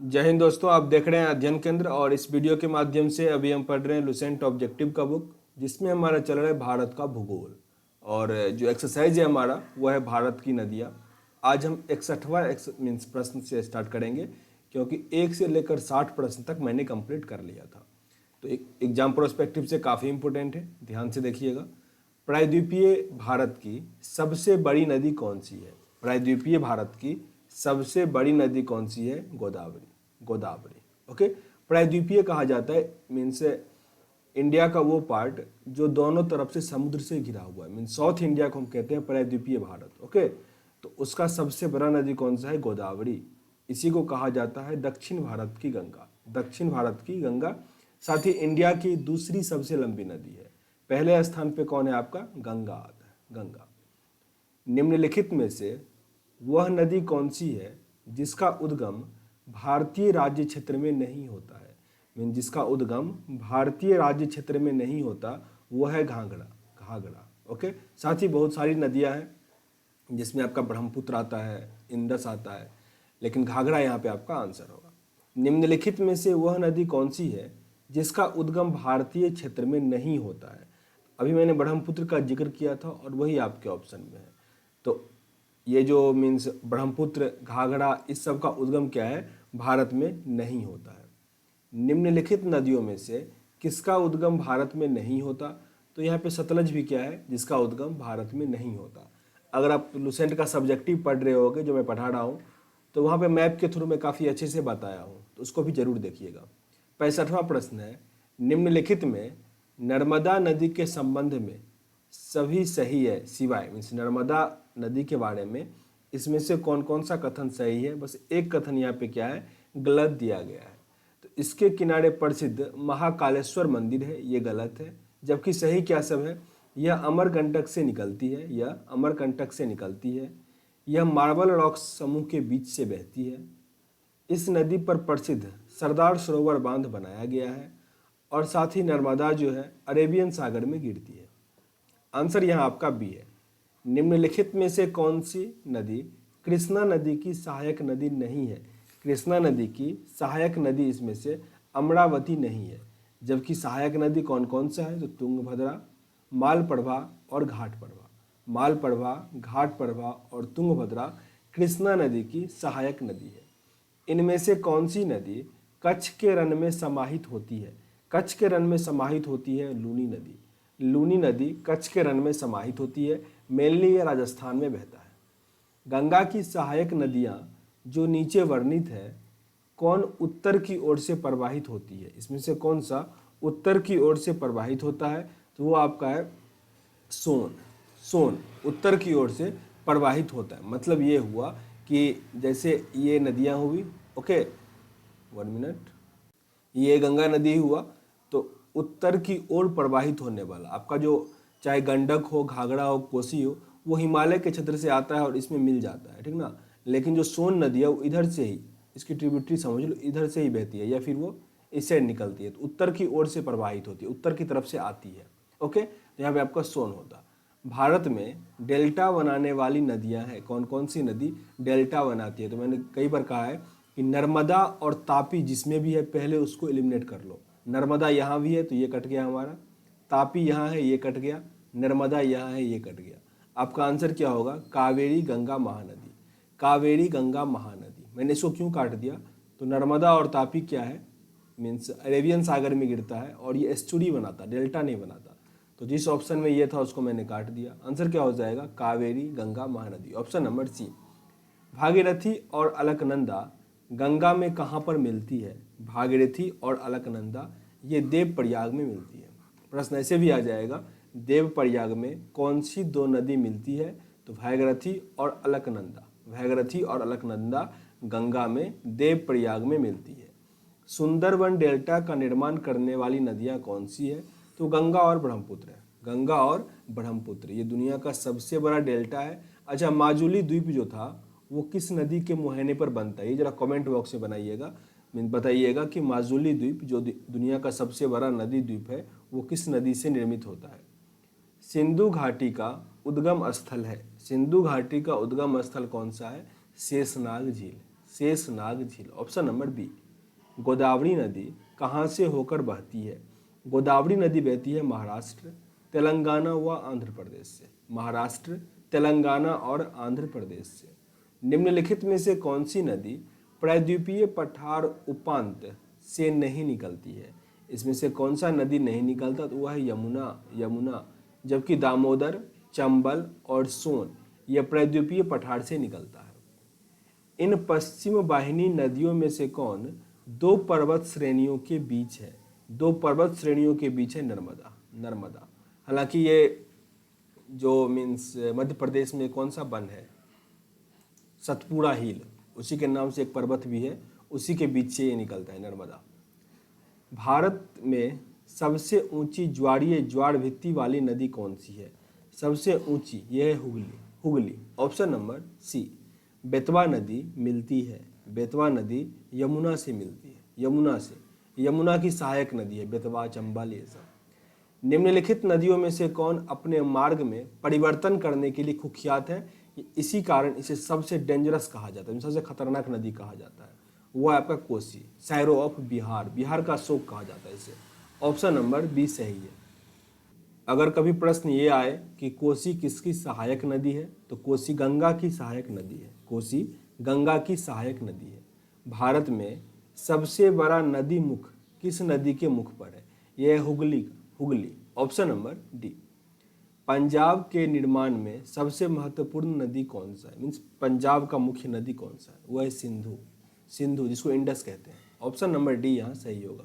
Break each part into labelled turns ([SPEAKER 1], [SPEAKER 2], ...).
[SPEAKER 1] जय हिंद दोस्तों, आप देख रहे हैं अध्ययन केंद्र और इस वीडियो के माध्यम से अभी हम पढ़ रहे हैं लुसेंट ऑब्जेक्टिव का बुक, जिसमें हमारा चल रहा है भारत का भूगोल। और जो एक्सरसाइज है हमारा वो है भारत की नदियाँ। आज हम 61वां मीन्स प्रश्न से स्टार्ट करेंगे, क्योंकि 1 से लेकर 60 प्रश्न तक मैंने कंप्लीट कर लिया था। तो एक एग्जाम प्रोस्पेक्टिव से काफ़ी इंपॉर्टेंट है, ध्यान से देखिएगा। प्रायद्वीपीय भारत की सबसे बड़ी नदी कौन सी है? प्रायद्वीपीय भारत की सबसे बड़ी नदी कौन सी है? गोदावरी। गोदावरी, ओके। प्रायद्वीपीय कहा जाता है मीन्स इंडिया का वो पार्ट जो दोनों तरफ से समुद्र से घिरा हुआ है, मीन्स साउथ इंडिया को हम कहते हैं प्रायद्वीपीय भारत, ओके। तो उसका सबसे बड़ा नदी कौन सा है? गोदावरी। इसी को कहा जाता है दक्षिण भारत की गंगा। दक्षिण भारत की गंगा, साथ ही इंडिया की दूसरी सबसे लंबी नदी है। पहले स्थान पे कौन है आपका? गंगा आता है, गंगा। निम्नलिखित में से वह नदी कौन सी है जिसका उद्गम भारतीय राज्य क्षेत्र में नहीं होता है? मीन जिसका उद्गम भारतीय राज्य क्षेत्र में नहीं होता वो है घाघरा। घाघरा, ओके। साथ ही बहुत सारी नदियां हैं जिसमें आपका ब्रह्मपुत्र आता है, इंदस आता है, लेकिन घाघरा यहाँ पे आपका आंसर होगा। निम्नलिखित में से वह नदी कौन सी है जिसका उद्गम भारतीय क्षेत्र में नहीं होता है? अभी मैंने ब्रह्मपुत्र का जिक्र किया था और वही आपके ऑप्शन में है। तो ये जो मीन्स ब्रह्मपुत्र, घाघरा, इस सब का उद्गम क्या है? भारत में नहीं होता है। निम्नलिखित नदियों में से किसका उद्गम भारत में नहीं होता? तो यहाँ पे सतलज भी क्या है जिसका उद्गम भारत में नहीं होता। अगर आप लुसेंट का सब्जेक्टिव पढ़ रहे होगे जो मैं पढ़ा रहा हूँ, तो वहाँ पे मैप के थ्रू मैं काफ़ी अच्छे से बताया हूँ, तो उसको भी जरूर देखिएगा। 65वां प्रश्न है, निम्नलिखित में नर्मदा नदी के संबंध में सभी सही है सिवाय, मीन्स नर्मदा नदी के बारे में इसमें से कौन कौन सा कथन सही है? बस एक कथन यहाँ पे क्या है? गलत दिया गया है। तो इसके किनारे प्रसिद्ध महाकालेश्वर मंदिर है, ये गलत है। जबकि सही क्या सब है? यह अमरकंटक से निकलती है, यह अमरकंटक से निकलती है, यह मार्बल रॉक्स समूह के बीच से बहती है, इस नदी पर प्रसिद्ध सरदार सरोवर बांध बनाया गया है, और साथ ही नर्मदा जो है अरेबियन सागर में गिरती है। आंसर यहाँ आपका बी है। निम्नलिखित में से कौन सी नदी कृष्णा नदी की सहायक नदी नहीं है? कृष्णा नदी की सहायक नदी इसमें से अमरावती नहीं है। जबकि सहायक नदी कौन कौन सा है? तो तुंगभद्रा, मालप्रभा और घाटप्रभा। मालप्रभा, घाटप्रभा और तुंगभद्रा कृष्णा नदी की सहायक नदी है। इनमें से कौन सी नदी कच्छ के रन में समाहित होती है? कच्छ के रन में समाहित होती है लूनी नदी। लूनी नदी कच्छ के रन में समाहित होती है, मेनली ये राजस्थान में बहता है। गंगा की सहायक नदियाँ जो नीचे वर्णित है, कौन उत्तर की ओर से प्रवाहित होती है? इसमें से कौन सा उत्तर की ओर से प्रवाहित होता है? तो वो आपका है सोन। सोन उत्तर की ओर से प्रवाहित होता है। मतलब ये हुआ कि जैसे ये नदियाँ हुई, ओके, 1 मिनट, ये गंगा नदी हुआ, तो उत्तर की ओर प्रवाहित होने वाला आपका जो चाहे गंडक हो, घाघरा हो, कोसी हो, वो हिमालय के क्षेत्र से आता है और इसमें मिल जाता है, ठीक ना। लेकिन जो सोन नदी है वो इधर से ही, इसकी ट्रिब्यूटरी समझ लो, इधर से ही बहती है या फिर वो इससे निकलती है, तो उत्तर की ओर से प्रवाहित होती है, उत्तर की तरफ से आती है, ओके। तो यहाँ पे आपका सोन होता। भारत में डेल्टा बनाने वाली नदियाँ हैं, कौन कौन सी नदी डेल्टा बनाती है? तो मैंने कई बार कहा है कि नर्मदा और तापी जिसमें भी है पहले उसको एलिमिनेट कर लो। नर्मदा यहाँ भी है तो ये कट गया हमारा, तापी यहाँ है ये कट गया, नर्मदा यहाँ है ये कट गया। आपका आंसर क्या होगा? कावेरी गंगा महानदी। कावेरी गंगा महानदी। मैंने इसको क्यों काट दिया? तो नर्मदा और तापी क्या है? मीन्स अरेबियन सागर में गिरता है और ये एस्चुरी बनाता, डेल्टा नहीं बनाता। तो जिस ऑप्शन में ये था उसको मैंने काट दिया। आंसर क्या हो जाएगा? Kaveri Ganga Mahanadi, option number C. Bhagirathi और अलकनंदा गंगा में कहाँ पर मिलती है? भागीरथी और अलकनंदा ये देव प्रयाग में मिलती है। प्रश्न ऐसे भी आ जाएगा, देव प्रयाग में कौन सी दो नदी मिलती है? तो भागीरथी और अलकनंदा। भागीरथी और अलकनंदा गंगा में देव प्रयाग में मिलती है। सुंदरबन डेल्टा का निर्माण करने वाली नदियाँ कौन सी है? तो गंगा और ब्रह्मपुत्र है। गंगा और ब्रह्मपुत्र ये दुनिया का सबसे बड़ा डेल्टा है। अच्छा, माजुली द्वीप जो था वो किस नदी के मुहाने पर बनता है? ये जरा कमेंट बॉक्स में बनाइएगा, बताइएगा कि माजुली द्वीप जो दुनिया का सबसे बड़ा नदी द्वीप है वो किस नदी से निर्मित होता है? सिंधु घाटी का उद्गम स्थल है। सिंधु घाटी का उद्गम स्थल कौन सा है? शेषनाग झील। शेषनाग झील। Option number B. गोदावरी नदी कहाँ से होकर बहती है? गोदावरी नदी बहती है महाराष्ट्र, तेलंगाना व आंध्र प्रदेश से। महाराष्ट्र, तेलंगाना और आंध्र प्रदेश से। निम्नलिखित में से कौन सी नदी प्रायद्वीपीय पठार उपांत से नहीं निकलती है? इसमें से कौन सा नदी नहीं निकलता? तो वह है यमुना। जबकि दामोदर, चंबल और सोन यह प्रायद्वीपीय पठार से निकलता है। इन पश्चिम वाहिनी नदियों में से कौन दो पर्वत श्रेणियों के बीच है? दो पर्वत श्रेणियों के बीच है नर्मदा। हालांकि ये जो मीन्स मध्य प्रदेश में कौन सा वन है? सतपुड़ा हिल, उसी के नाम से एक पर्वत भी है, उसी के बीच से ये निकलता है नर्मदा। भारत में सबसे ऊंची ज्वारीय ज्वार भित्ति वाली नदी कौन सी है? सबसे ऊंची यह है Hooghly. Option number C. Betwa नदी मिलती है, बेतवा नदी यमुना से मिलती है, यमुना की सहायक नदी है बेतवा, चंबल ये सब। निम्नलिखित नदियों में से कौन अपने मार्ग में परिवर्तन करने के लिए कुख्यात है? इसी कारण इसे सबसे डेंजरस कहा जाता है, सबसे खतरनाक नदी कहा जाता है। वो है आपका कोसी, सैरो ऑफ बिहार का शोक कहा जाता है इसे। ऑप्शन नंबर बी सही है। अगर कभी प्रश्न ये आए कि कोसी किसकी सहायक नदी है, तो कोसी गंगा की सहायक नदी है, कोसी गंगा की सहायक नदी है। भारत में सबसे बड़ा नदी मुख किस नदी के मुख पर है? यह है Hooghly. Option number D. Punjab के निर्माण में सबसे महत्वपूर्ण नदी कौन सा है? मीन्स पंजाब का मुख्य नदी कौन सा है? वह है सिंधु, जिसको इंडस कहते हैं। ऑप्शन नंबर डी यहाँ सही होगा।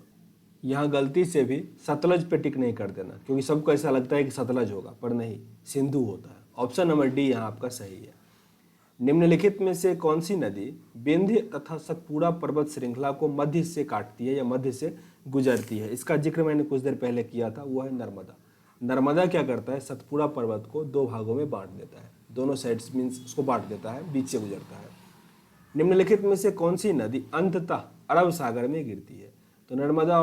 [SPEAKER 1] यहाँ गलती से भी सतलज पे टिक नहीं कर देना, क्योंकि सबको ऐसा लगता है कि सतलज होगा, पर नहीं, सिंधु होता है। ऑप्शन नंबर डी यहाँ आपका सही है। निम्नलिखित में से कौन सी नदी विंध्य तथा सतपुड़ा पर्वत श्रृंखला को मध्य से काटती है या मध्य से गुजरती है? इसका जिक्र मैंने कुछ देर पहले किया था, वो है नर्मदा क्या करता है? सतपुड़ा पर्वत को दो भागों में बांट देता है, दोनों साइड्स मीन्स उसको बांट देता है, बीच से गुजरता है। निम्नलिखित में से कौन सी नदी अंततः अरब सागर में गिरती है? तो नर्मदा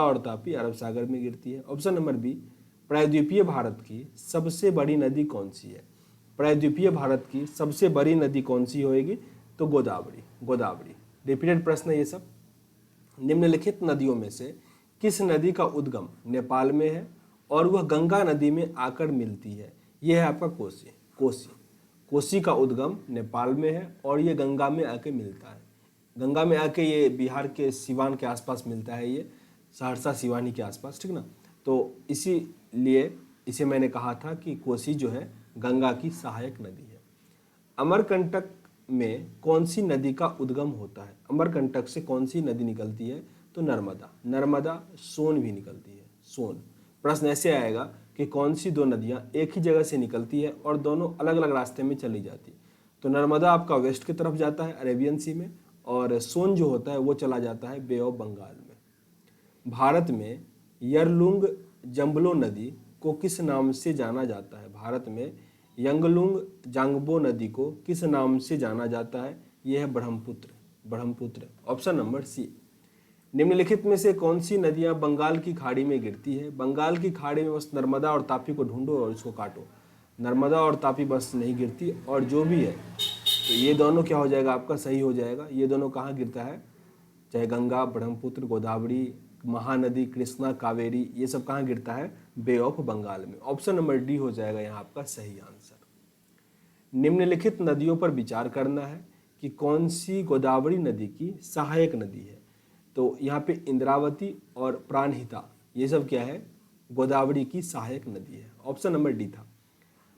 [SPEAKER 1] और तापी अरब सागर में गिरती है। Option number B. प्रायद्वीपीय भारत की सबसे बड़ी नदी कौन सी है? प्रायद्वीपीय भारत की सबसे बड़ी नदी कौन सी होगी? तो गोदावरी। रिपीटेड प्रश्न ये सब। निम्नलिखित नदियों में से किस नदी का उद्गम नेपाल में है और वह गंगा नदी में आकर मिलती है? यह है आपका कोसी का उद्गम नेपाल में है और ये गंगा में आके मिलता है। गंगा में आके ये बिहार के सिवान के आसपास मिलता है, ये सहरसा सिवानी के आसपास, ठीक ना। तो इसीलिए इसे मैंने कहा था कि कोसी जो है गंगा की सहायक नदी है। अमरकंटक में कौन सी नदी का उद्गम होता है? अमरकंटक से कौन सी नदी निकलती है? तो नर्मदा। सोन भी निकलती है, सोन। प्रश्न ऐसे आएगा कि कौन सी दो नदियां एक ही जगह से निकलती है और दोनों अलग अलग रास्ते में चली जाती है? तो नर्मदा आपका वेस्ट की तरफ जाता है अरेबियन सी में, और सोन जो होता है वो चला जाता है बे ऑफ बंगाल में। भारत में यरलुंग जम्बलो नदी को किस नाम से जाना जाता है? भारत में यंगलुंग जांगबो नदी को किस नाम से जाना जाता है? यह है ब्रह्मपुत्र। Option number C. निम्नलिखित में से कौन सी नदियां बंगाल की खाड़ी में गिरती है? बंगाल की खाड़ी में बस नर्मदा और तापी को ढूंढो और इसको काटो। नर्मदा और तापी बस नहीं गिरती, और जो भी है तो ये दोनों क्या हो जाएगा आपका? सही हो जाएगा। ये दोनों कहाँ गिरता है? चाहे गंगा, ब्रह्मपुत्र, गोदावरी, महानदी, कृष्णा, कावेरी, ये सब कहाँ गिरता है? बे ऑफ बंगाल में। ऑप्शन नंबर डी हो जाएगा यहाँ आपका सही आंसर। निम्नलिखित नदियों पर विचार करना है कि कौन सी गोदावरी नदी की सहायक नदी है? तो यहाँ पे इंद्रावती और प्राणहिता ये सब क्या है? गोदावरी की सहायक नदी है। ऑप्शन नंबर डी था।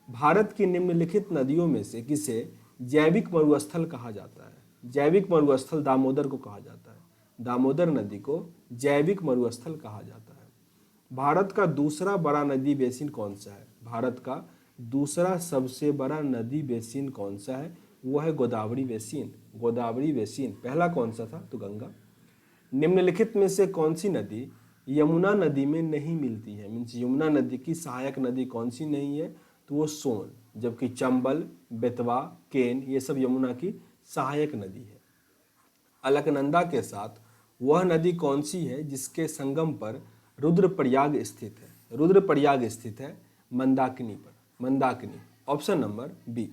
[SPEAKER 1] भारत की निम्नलिखित नदियों में से किसे जैविक मरुस्थल कहा जाता है? जैविक मरुस्थल दामोदर को कहा जाता है। दामोदर नदी को जैविक मरुस्थल कहा जाता है। भारत का दूसरा बड़ा नदी बेसिन कौन सा है? भारत का दूसरा सबसे बड़ा नदी बेसिन कौन सा है? वो है गोदावरी बेसिन। पहला कौन सा था? तो गंगा। निम्नलिखित में से कौन सी नदी यमुना नदी में नहीं मिलती है? मीन्स यमुना नदी की सहायक नदी कौन सी नहीं है? तो वो सोन। जबकि चंबल, बेतवा, केन ये सब यमुना की सहायक नदी है। अलकनंदा के साथ वह नदी कौन सी है जिसके संगम पर रुद्रप्रयाग स्थित है? रुद्रप्रयाग स्थित है मंदाकिनी पर। Option number B.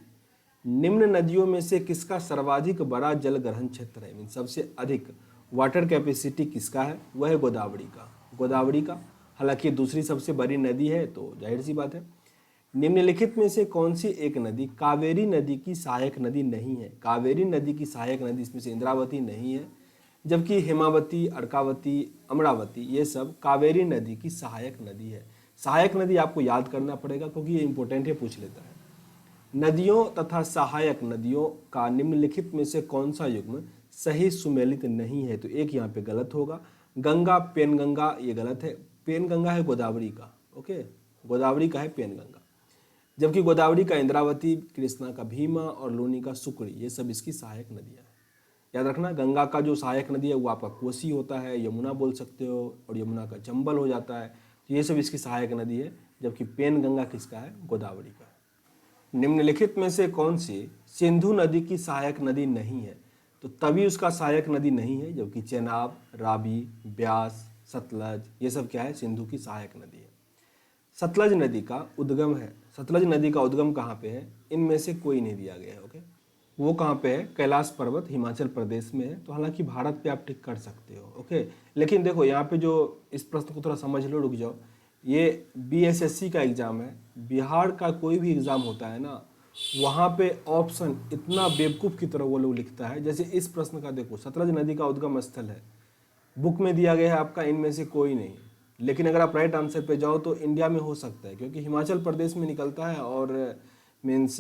[SPEAKER 1] निम्न नदियों में से किसका सर्वाधिक बड़ा जल ग्रहण क्षेत्र है, मीन सबसे अधिक वाटर कैपेसिटी किसका है, वह है गोदावरी का। गोदावरी का, हालांकि दूसरी सबसे बड़ी नदी है तो जाहिर सी बात है। निम्नलिखित में से कौन सी एक नदी कावेरी नदी की सहायक नदी नहीं है। कावेरी नदी की सहायक नदी इसमें से इंद्रावती नहीं है, जबकि हेमावती, अर्कावती, अमरावती ये सब कावेरी नदी की सहायक नदी है। सहायक नदी आपको याद करना पड़ेगा क्योंकि ये इंपॉर्टेंट है, पूछ लेता है। नदियों तथा सहायक नदियों का निम्नलिखित में से कौन सा युग्म सही सुमेलित नहीं है, तो एक यहाँ पे गलत होगा। गंगा, पेनगंगा, ये गलत है। पेनगंगा है गोदावरी का, ओके, गोदावरी का है पेनगंगा, जबकि गोदावरी का इंद्रावती, कृष्णा का भीमा और लूनी का शुक्र, ये सब इसकी सहायक नदियाँ हैं। याद रखना, गंगा का जो सहायक नदी है वो आपका कोसी होता है, यमुना बोल सकते हो, और यमुना का चंबल हो जाता है, तो ये सब इसकी सहायक नदी है, जबकि पेनगंगा किसका है, गोदावरी का है। निम्नलिखित में से कौन सी सिंधु नदी की सहायक नदी नहीं है, तो तभी उसका सहायक नदी नहीं है, जबकि चेनाब, रावी, ब्यास, सतलज, ये सब क्या है, सिंधु की सहायक नदी है। सतलज नदी का उद्गम है, सतलज नदी का उद्गम कहाँ पे है, इनमें से कोई नहीं दिया गया है, ओके। वो कहाँ पे है, कैलाश पर्वत, हिमाचल प्रदेश में है, तो हालांकि भारत पे आप टिक कर सकते हो, ओके। लेकिन देखो यहाँ पे जो इस प्रश्न को थोड़ा समझ लो, रुक जाओ, ये बीएसएससी का एग्ज़ाम है, बिहार का कोई भी एग्ज़ाम होता है ना, वहाँ पे ऑप्शन इतना बेवकूफ़ की तरह वो लोग लिखता है। जैसे इस प्रश्न का देखो, सतलज नदी का उद्गम स्थल है, बुक में दिया गया है आपका इनमें से कोई नहीं, लेकिन अगर आप राइट आंसर पे जाओ तो इंडिया में हो सकता है, क्योंकि हिमाचल प्रदेश में निकलता है और मीन्स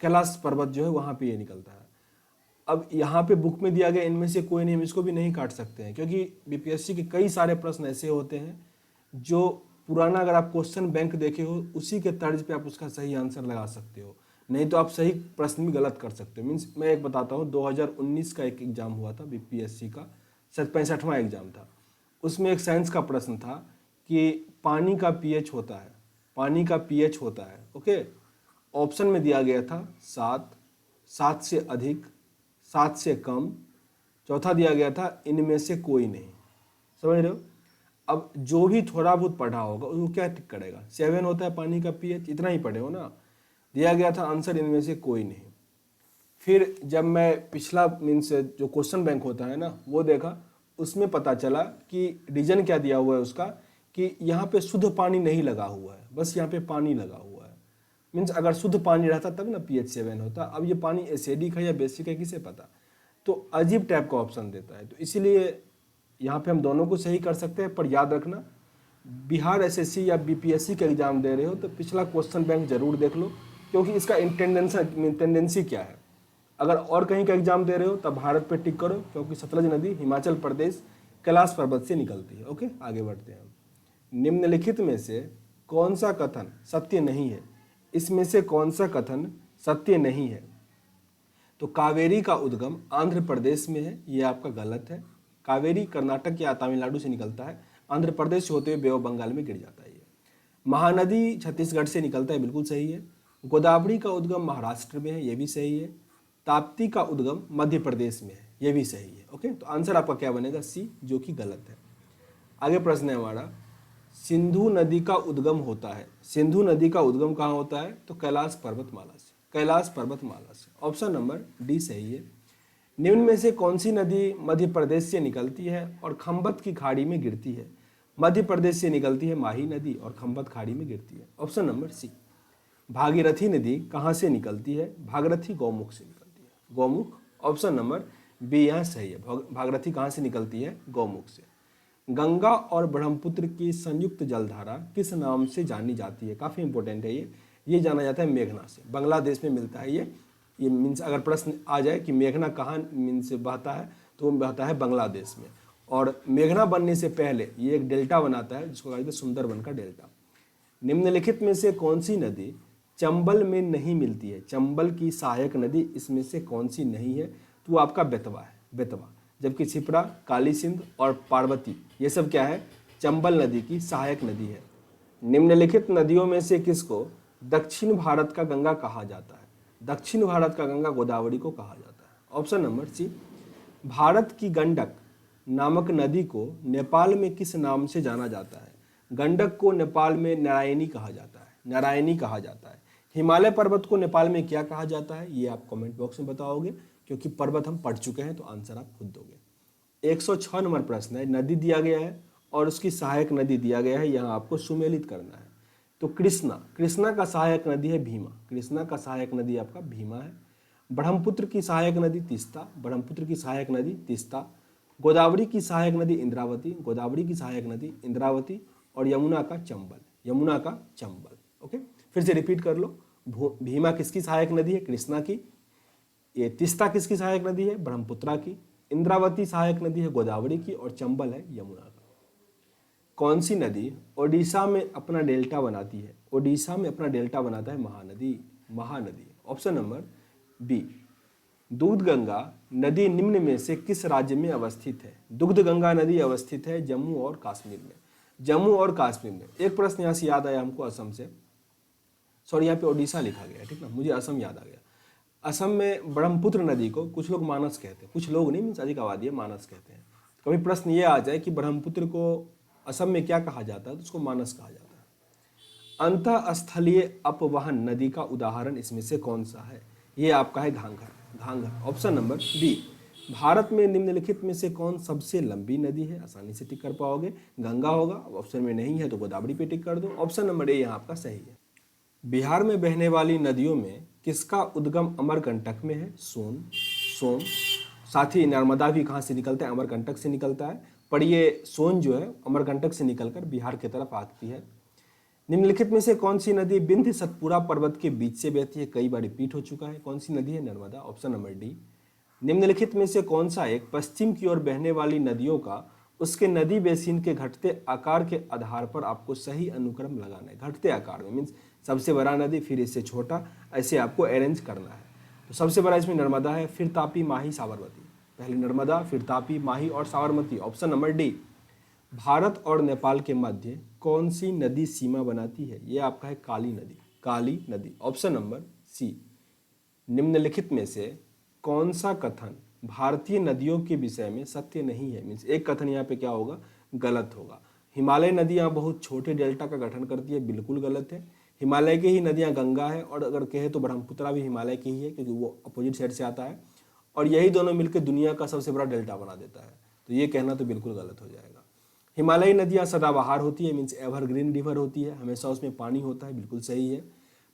[SPEAKER 1] कैलाश पर्वत जो है वहाँ पे ये निकलता है। अब यहाँ पे बुक में दिया गया इनमें से कोई नहीं, हम इसको भी नहीं काट सकते हैं, क्योंकि बीपीएससी के कई सारे प्रश्न ऐसे होते हैं जो पुराना, अगर आप क्वेश्चन बैंक देखे हो उसी के तर्ज पे आप उसका सही आंसर लगा सकते हो, नहीं तो आप सही प्रश्न भी गलत कर सकते हो। मीन्स मैं एक बताता हूँ, 2019 का एक एग्ज़ाम हुआ था बीपीएससी का, 65वां एग्ज़ाम था। उसमें एक साइंस का प्रश्न था कि पानी का पीएच होता है, पानी का पीएच होता है, ओके। ऑप्शन में दिया गया था 7, 7 से अधिक, 7 से कम, चौथा दिया गया था इनमें से कोई नहीं। समझ रहे हो? अब जो भी थोड़ा बहुत पढ़ा होगा उसको क्या टिक करेगा, 7 होता है पानी का पीएच, इतना ही पढ़े हो ना। दिया गया था आंसर इनमें से कोई नहीं। फिर जब मैं पिछला मीन्स जो क्वेश्चन बैंक होता है ना वो देखा, उसमें पता चला कि रीजन क्या दिया हुआ है उसका, कि यहाँ पे शुद्ध पानी नहीं लगा हुआ है, बस यहाँ पे पानी लगा हुआ है। मीन्स अगर शुद्ध पानी रहता तब ना पीएच 7 होता, अब ये पानी एसिडिक है या बेसिक है किसे पता। तो अजीब टाइप का ऑप्शन देता है, तो इसीलिए यहाँ पे हम दोनों को सही कर सकते हैं। पर याद रखना, बिहार एसएससी या बीपीएससी का एग्जाम दे रहे हो तो पिछला क्वेश्चन बैंक जरूर देख लो, क्योंकि इसका टेंडेंसी क्या है। अगर और कहीं का एग्जाम दे रहे हो तब भारत पे टिक करो, क्योंकि सतलज नदी हिमाचल प्रदेश कैलाश पर्वत से निकलती है, ओके। आगे बढ़ते हैं। निम्नलिखित में से कौन सा कथन सत्य नहीं है, इसमें से कौन सा कथन सत्य नहीं है, तो कावेरी का उद्गम आंध्र प्रदेश में है, ये आपका गलत है। कावेरी कर्नाटक या तमिलनाडु से निकलता है, आंध्र प्रदेश से होते हुए बे ऑफ बंगाल में गिर जाता है। ये महानदी छत्तीसगढ़ से निकलता है, बिल्कुल सही है। गोदावरी का उद्गम महाराष्ट्र में है, ये भी सही है। ताप्ती का उद्गम मध्य प्रदेश में है, ये भी सही है, ओके। तो आंसर आपका क्या बनेगा, सी, जो कि गलत है। आगे प्रश्न है हमारा, सिंधु नदी का उद्गम होता है, सिंधु नदी का उद्गम कहाँ होता है, तो कैलाश पर्वतमाला से, कैलाश पर्वतमाला से। ऑप्शन नंबर डी सही है। निम्न में से कौन सी नदी मध्य प्रदेश से निकलती है और खंबत की खाड़ी में गिरती है। मध्य प्रदेश से निकलती है माही नदी और खंबत खाड़ी में गिरती है। Option number C. भागीरथी नदी कहाँ से निकलती है, भागीरथी गौमुख से निकलती है, गौमुख। ऑप्शन नंबर बी यहाँ सही है, भागीरथी कहाँ से निकलती है, गौमुख से। गंगा और ब्रह्मपुत्र की संयुक्त जलधारा किस नाम से जानी जाती है, काफ़ी इंपॉर्टेंट है ये जाना जाता है मेघना से, बांग्लादेश में मिलता है ये मीन्स अगर प्रश्न आ जाए कि मेघना कहाँ मीन्स बहता है तो वो बहता है बांग्लादेश में। और मेघना बनने से पहले ये एक डेल्टा बनाता है जिसको कहते हैं सुंदरबन का डेल्टा। निम्नलिखित में से कौन सी नदी चंबल में नहीं मिलती है, चंबल की सहायक नदी इसमें से कौन सी नहीं है, तो वो आपका बेतवा है, बेतवा। जबकि छिपरा, काली सिंध और पार्वती ये सब क्या है, चंबल नदी की सहायक नदी है। निम्नलिखित नदियों में से किसको दक्षिण भारत का गंगा कहा जाता है, दक्षिण भारत का गंगा गोदावरी को कहा जाता है। Option number C. भारत की गंडक नामक नदी को नेपाल में किस नाम से जाना जाता है, गंडक को नेपाल में नारायणी कहा जाता है, नारायणी कहा जाता है। हिमालय पर्वत को नेपाल में क्या कहा जाता है, ये आप कमेंट बॉक्स में बताओगे, क्योंकि पर्वत हम पढ़ चुके हैं तो आंसर आप खुद दोगे। 106 नंबर प्रश्न है, नदी दिया गया है और उसकी सहायक नदी दिया गया है, यहाँ आपको सुमेलित करना है। तो कृष्णा का सहायक नदी है भीमा, कृष्णा का सहायक नदी आपका भीमा है। ब्रह्मपुत्र की सहायक नदी तीस्ता, ब्रह्मपुत्र की सहायक नदी तीस्ता। गोदावरी की सहायक नदी इंद्रावती, गोदावरी की सहायक नदी इंद्रावती। और यमुना का चंबल, यमुना का चंबल। ओके, फिर से रिपीट कर लो। भीमा किसकी सहायक नदी है, कृष्णा की। ये तीस्ता किसकी सहायक नदी है, ब्रह्मपुत्रा की। इंद्रावती सहायक नदी है गोदावरी की, और चंबल है यमुना का। कौन सी नदी ओडिशा में अपना डेल्टा बनाती है, ओडिशा में अपना डेल्टा बनाता है Mahanadi, Mahanadi. Option number B. Doodhganga नदी निम्न में से किस राज्य में अवस्थित है, दूधगंगा नदी अवस्थित है जम्मू और कश्मीर में, जम्मू और कश्मीर में। एक प्रश्न यहाँ से याद आया हमको असम से, सॉरी यहाँ पे ओडिशा लिखा गया, ठीक ना, मुझे असम याद आ गया। असम में ब्रह्मपुत्र नदी को कुछ लोग मानस कहते हैं, कुछ लोग नहीं, मीन्स अधिक आबादी है, मानस कहते हैं। कभी प्रश्न ये आ जाए कि ब्रह्मपुत्र को असम में क्या कहा जाता है, तो उसको मानस कहा जाता है। अंतःस्थलीय अपवहन नदी का उदाहरण इसमें से कौन सा है, ये आपका है घाघर, घाघर। Option number B. भारत में निम्नलिखित में से कौन सबसे लंबी नदी है, आसानी से टिक कर पाओगे, गंगा होगा। ऑप्शन में नहीं है तो गोदावरी पे टिक कर दो। ऑप्शन नंबर ए यहाँ आपका सही है। बिहार में बहने वाली नदियों में किसका उद्गम अमरकंटक में है, सोन, सोन। साथ ही नर्मदा भी कहाँ से निकलता है, अमरकंटक से निकलता है, पर ये सोन जो है अमरकंटक से निकलकर बिहार की तरफ आती है। निम्नलिखित में से कौन सी नदी विंध्य सतपुरा पर्वत के बीच से बहती है, कई बार रिपीट हो चुका है, कौन सी नदी है, नर्मदा। Option number D. निम्नलिखित में से कौन सा एक पश्चिम की ओर बहने वाली नदियों का उसके नदी बेसिन के घटते आकार के आधार पर आपको सही अनुक्रम लगाना है, घटते आकार में, मीन्स सबसे बड़ा नदी फिर इससे छोटा, ऐसे आपको अरेंज करना है। तो सबसे बड़ा इसमें नर्मदा है, फिर तापी, माही, साबरमती। पहले नर्मदा, फिर तापी, माही और Sabarmati. Option number D. Bharat और नेपाल के मध्य कौन सी नदी सीमा बनाती है, ये आपका है काली नदी, काली नदी। Option number C. निम्नलिखित में से कौन सा कथन भारतीय नदियों के विषय में सत्य नहीं है, मीन्स एक कथन यहाँ पे क्या होगा, गलत होगा। हिमालय नदियाँ बहुत छोटे डेल्टा का गठन करती है, बिल्कुल गलत है। हिमालय की ही नदियाँ गंगा है, और अगर कहे तो ब्रह्मपुत्रा भी हिमालय की ही है, क्योंकि वो अपोजिट साइड से आता है, और यही दोनों मिलकर दुनिया का सबसे बड़ा डेल्टा बना देता है। तो ये कहना तो बिल्कुल गलत हो जाएगा। हिमालयी नदियाँ सदाबहार होती है, मीन्स एवरग्रीन रिवर होती है, हमेशा उसमें पानी होता है, बिल्कुल सही है।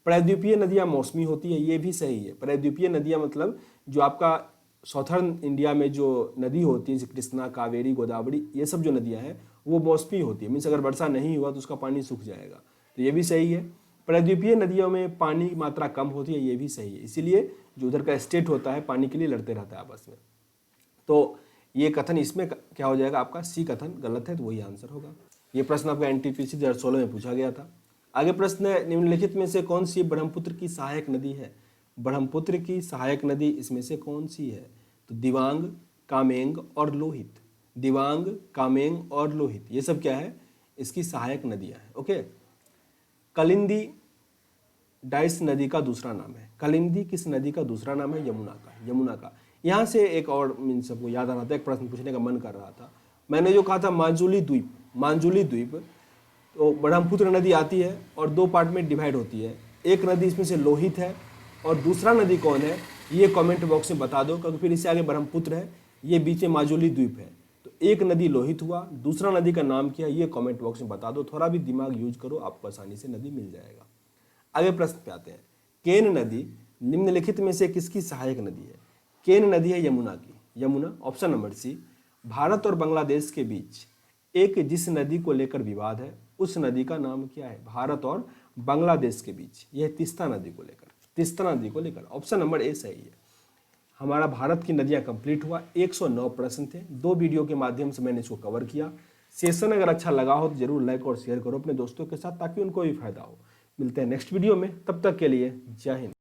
[SPEAKER 1] प्रायद्वीपीय नदियाँ मौसमी होती है, ये भी सही है। प्रायद्वीपीय नदियाँ मतलब जो आपका साउथर्न इंडिया में जो नदी होती है, जैसे कृष्णा, कावेरी, गोदावरी, ये सब जो नदियाँ हैं वो मौसमी होती है, मीन्स अगर वर्षा नहीं हुआ तो उसका पानी सूख जाएगा, तो ये भी सही है। प्रायद्वीपीय नदियों में पानी की मात्रा कम होती है, ये भी सही है। इसीलिए जो उधर का स्टेट होता है पानी के लिए लड़ते रहता है आपस में। तो ये कथन इसमें क्या हो जाएगा, आपका सी कथन गलत है, तो वही आंसर होगा। ये प्रश्न आपका एनटीपीसी 2016 में पूछा गया था। आगे प्रश्न है, निम्नलिखित में से कौन सी ब्रह्मपुत्र की सहायक नदी है, ब्रह्मपुत्र की सहायक नदी इसमें से कौन सी है, तो दिबांग, कामेंग और लोहित, दिबांग, कामेंग और लोहित, ये सब क्या है, इसकी सहायक नदियां हैं। ओके। कलिंदी डाइस नदी का दूसरा नाम है, कलिंदी किस नदी का दूसरा नाम है, यमुना का, यमुना का। यहाँ से एक और मीन सबको याद आ रहा था, एक प्रश्न पूछने का मन कर रहा था। मैंने जो कहा था मांजुली द्वीप, मांजुली द्वीप, तो ब्रह्मपुत्र नदी आती है और दो पार्ट में डिवाइड होती है। एक नदी इसमें से लोहित है, और दूसरा नदी कौन है ये कमेंट बॉक्स में बता दो, क्योंकि फिर इससे आगे ब्रह्मपुत्र है, ये बीच में माजुली द्वीप है। तो एक नदी लोहित हुआ, दूसरा नदी का नाम क्या है ये कमेंट बॉक्स में बता दो। थोड़ा भी दिमाग यूज करो, आपको आसानी से नदी मिल जाएगा। आगे प्रश्न पे आते हैं। केन नदी निम्नलिखित में से किसकी सहायक नदी है, केन नदी है यमुना की, Yamuna. Option number C. Bharat और बांग्लादेश के बीच एक जिस नदी को लेकर विवाद है उस नदी का नाम क्या है, भारत और बांग्लादेश के बीच, यह तीस्ता नदी को लेकर, तीस्ता नदी को लेकर। ऑप्शन नंबर ए सही है। हमारा भारत की नदियां कंप्लीट हुआ, 109 प्रश्न थे, 2 वीडियो के माध्यम से मैंने इसको कवर किया। सेशन अगर अच्छा लगा हो तो जरूर लाइक और शेयर करो अपने दोस्तों के साथ, ताकि उनको भी फायदा हो। मिलते हैं नेक्स्ट वीडियो में, तब तक के लिए जय हिंद।